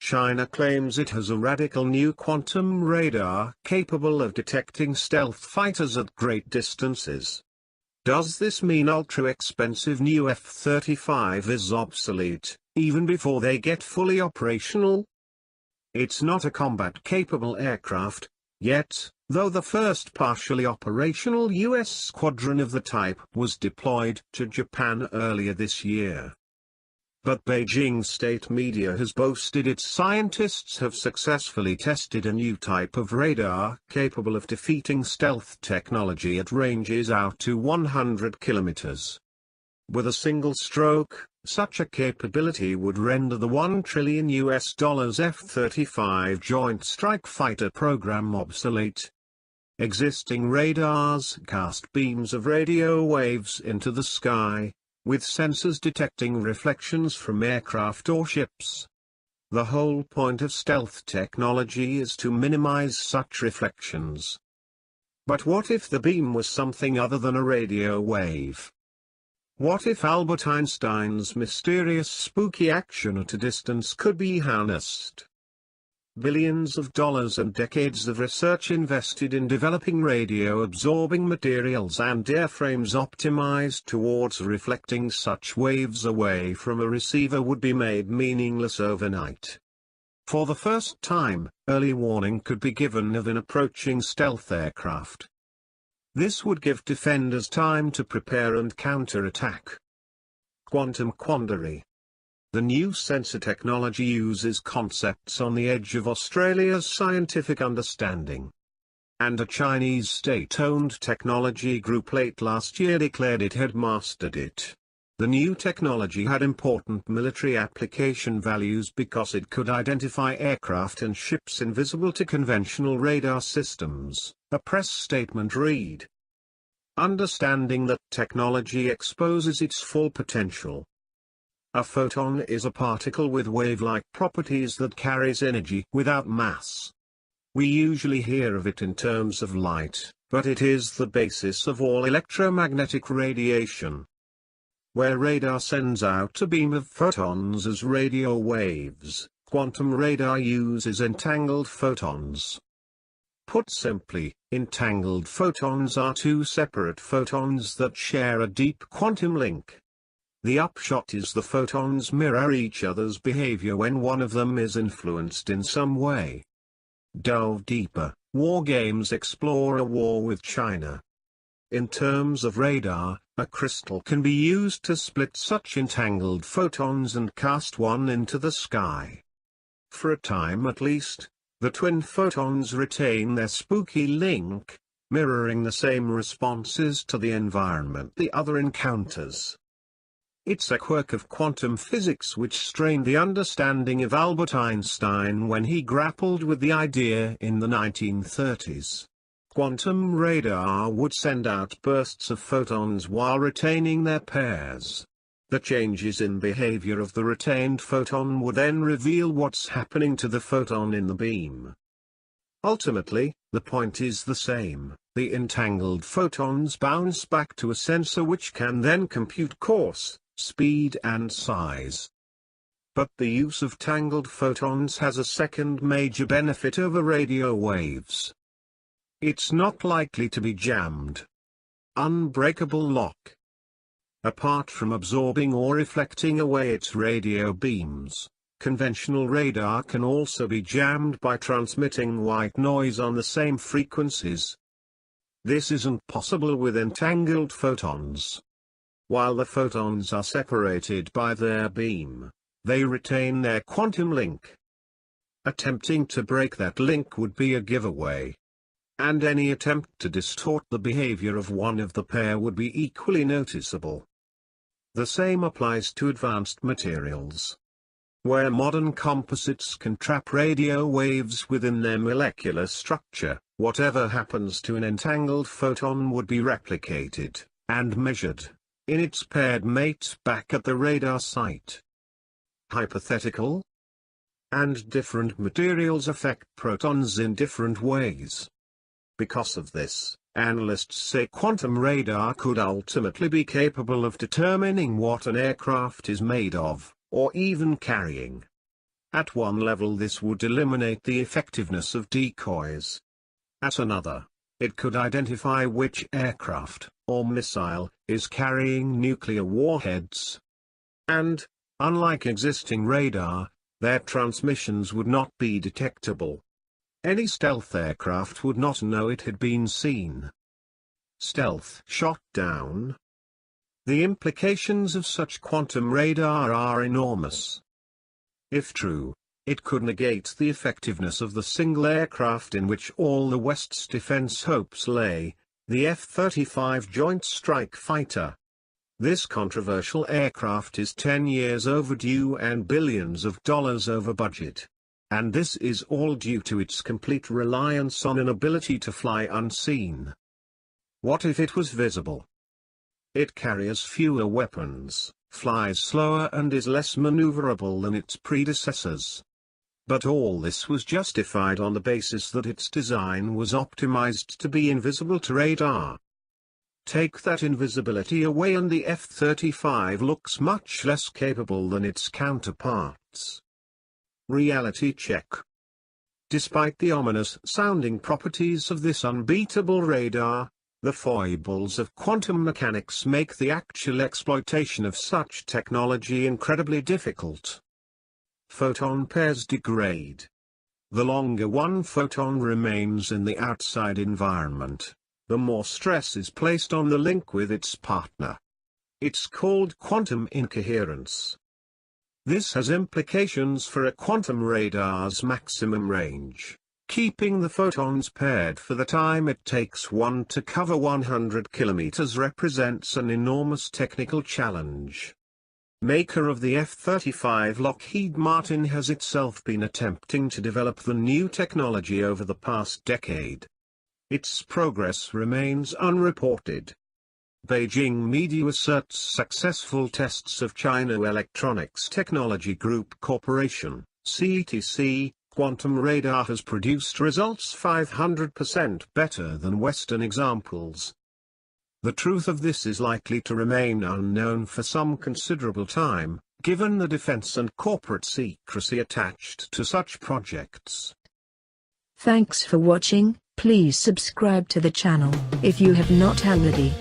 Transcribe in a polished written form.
China claims it has a radical new quantum radar capable of detecting stealth fighters at great distances. Does this mean ultra-expensive new F-35 is obsolete, even before they get fully operational? It's not a combat-capable aircraft, yet, though the first partially operational U.S. squadron of the type was deployed to Japan earlier this year. But Beijing state media has boasted its scientists have successfully tested a new type of radar capable of defeating stealth technology at ranges out to 100 kilometers. With a single stroke, such a capability would render the $1 trillion F-35 Joint Strike Fighter program obsolete. Existing radars cast beams of radio waves into the sky, with sensors detecting reflections from aircraft or ships. The whole point of stealth technology is to minimize such reflections. But what if the beam was something other than a radio wave? What if Albert Einstein's mysterious spooky action at a distance could be harnessed? Billions of dollars and decades of research invested in developing radio-absorbing materials and airframes optimized towards reflecting such waves away from a receiver would be made meaningless overnight. For the first time, early warning could be given of an approaching stealth aircraft. This would give defenders time to prepare and counterattack. Quantum quandary. The new sensor technology uses concepts on the edge of Australia's scientific understanding. And a Chinese state-owned technology group late last year declared it had mastered it. The new technology had important military application values because it could identify aircraft and ships invisible to conventional radar systems, a press statement read. Understanding that technology exposes its full potential. A photon is a particle with wave-like properties that carries energy without mass. We usually hear of it in terms of light, but it is the basis of all electromagnetic radiation. Where radar sends out a beam of photons as radio waves, quantum radar uses entangled photons. Put simply, entangled photons are two separate photons that share a deep quantum link. The upshot is the photons mirror each other's behavior when one of them is influenced in some way. Delve deeper, war games explore a war with China. In terms of radar, a crystal can be used to split such entangled photons and cast one into the sky. For a time at least, the twin photons retain their spooky link, mirroring the same responses to the environment the other encounters. It's a quirk of quantum physics which strained the understanding of Albert Einstein when he grappled with the idea in the 1930s. Quantum radar would send out bursts of photons while retaining their pairs. The changes in behavior of the retained photon would then reveal what's happening to the photon in the beam. Ultimately, the point is the same. The entangled photons bounce back to a sensor which can then compute course, speed and size. But the use of tangled photons has a second major benefit over radio waves. It's not likely to be jammed. Unbreakable lock. Apart from absorbing or reflecting away its radio beams, conventional radar can also be jammed by transmitting white noise on the same frequencies. This isn't possible with entangled photons. While the photons are separated by their beam, they retain their quantum link. Attempting to break that link would be a giveaway. And any attempt to distort the behavior of one of the pair would be equally noticeable. The same applies to advanced materials. Where modern composites can trap radio waves within their molecular structure, whatever happens to an entangled photon would be replicated, and measured, in its paired mate back at the radar site. Hypothetical? And different materials affect protons in different ways. Because of this, analysts say quantum radar could ultimately be capable of determining what an aircraft is made of, or even carrying. At one level this would eliminate the effectiveness of decoys. At another, it could identify which aircraft, or missile, is carrying nuclear warheads. And, unlike existing radar, their transmissions would not be detectable. Any stealth aircraft would not know it had been seen. Stealth shot down. The implications of such quantum radar are enormous. If true, it could negate the effectiveness of the single aircraft in which all the West's defense hopes lay, the F-35 Joint Strike Fighter. This controversial aircraft is 10 years overdue and billions of dollars over budget. And this is all due to its complete reliance on an ability to fly unseen. What if it was visible? It carries fewer weapons, flies slower and is less maneuverable than its predecessors. But all this was justified on the basis that its design was optimized to be invisible to radar. Take that invisibility away and the F-35 looks much less capable than its counterparts. Reality check. Despite the ominous-sounding properties of this unbeatable radar, the foibles of quantum mechanics make the actual exploitation of such technology incredibly difficult. Photon pairs degrade. The longer one photon remains in the outside environment, the more stress is placed on the link with its partner. It's called quantum incoherence. This has implications for a quantum radar's maximum range. Keeping the photons paired for the time it takes one to cover 100 kilometers represents an enormous technical challenge. Maker of the F-35 Lockheed Martin has itself been attempting to develop the new technology over the past decade. Its progress remains unreported. Beijing media asserts successful tests of China Electronics Technology Group Corporation, CETC, quantum radar has produced results 500% better than Western examples. The truth of this is likely to remain unknown for some considerable time, given the defense and corporate secrecy attached to such projects. Thanks for watching. Please subscribe to the channel if you have not already.